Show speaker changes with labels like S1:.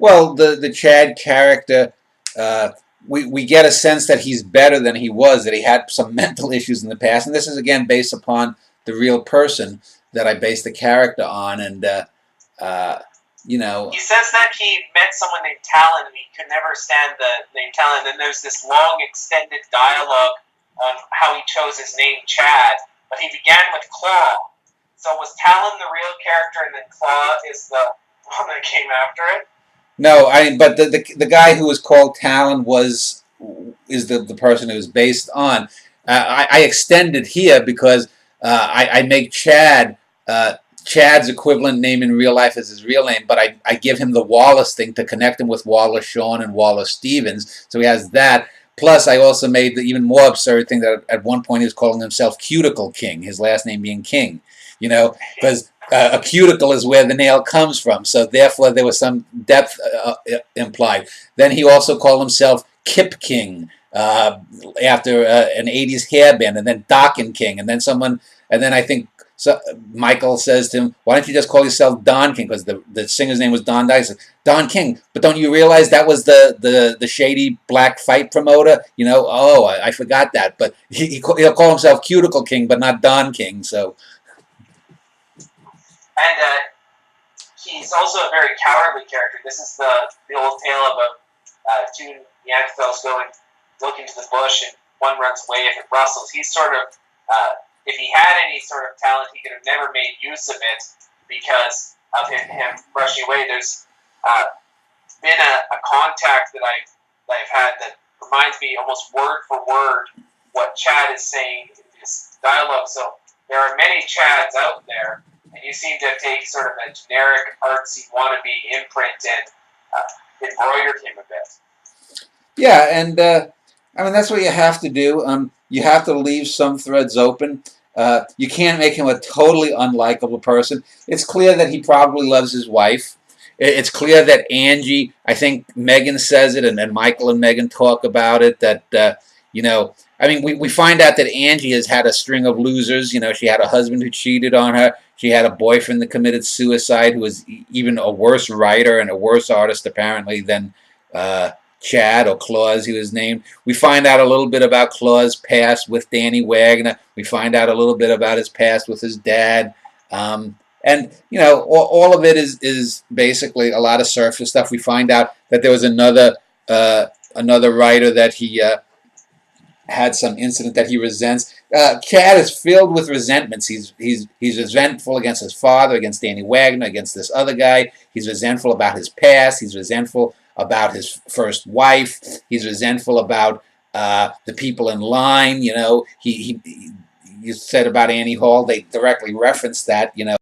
S1: Well, the Chad character, we get a sense that he's better than he was, that he had some mental issues in the past, and this is again based upon the real person that I based the character on, and you know.
S2: He says that he met someone named Talon, and he could never stand the name Talon. And there's this long, extended dialogue on how he chose his name, Chad, but he began with Claw. So was Talon the real character, and then Claw is the one that came after it?
S1: No, but the guy who was called Talon is the person it was based on. I extended here because I make Chad Chad's equivalent name in real life is his real name, but I give him the Wallace thing to connect him with Wallace Shawn and Wallace Stevens, so he has that. Plus, I also made the even more absurd thing that at one point he was calling himself Cuticle King, his last name being King, you know, because a cuticle is where the nail comes from, so therefore there was some depth implied. Then he also called himself Kip King after an 80s hair band, and then Dockin King, and then I think Michael says to him, "Why don't you just call yourself Don King?" Because the singer's name was Don Dyson. Don King, but don't you realize that was the shady black fight promoter? You know, oh, I forgot that. But he'll call himself Cuticle King, but not Don King. So.
S2: And he's also a very cowardly character. This is the old tale about two Neanderthals going look into the bush, and one runs away if it rustles. He's sort of if he had any sort of talent, he could have never made use of it because of him rushing away. There's been a contact that I've had that reminds me almost word for word what Chad is saying in this dialogue. So there are many Chads out there, and you seem to take sort of a generic artsy wannabe imprint and embroidered him a bit.
S1: Yeah, and I mean that's what you have to do. You have to leave some threads open. You can't make him a totally unlikable person. It's clear that he probably loves his wife. It's clear that Angie, I think Megan says it, and then Michael and Megan talk about it, that, you know, I mean, we find out that Angie has had a string of losers. You know, she had a husband who cheated on her. She had a boyfriend that committed suicide who was even a worse writer and a worse artist, apparently, than Chad, or Claus, he was named. We find out a little bit about Claus' past with Danny Wagner. We find out a little bit about his past with his dad. And, you know, all of it is basically a lot of surface stuff. We find out that there was another writer that he had some incident that he resents. Chad is filled with resentments. He's resentful against his father, against Danny Wagner, against this other guy. He's resentful about his past. He's resentful about his first wife. He's resentful about the people in line. You know, he said about Annie Hall. They directly referenced that. You know.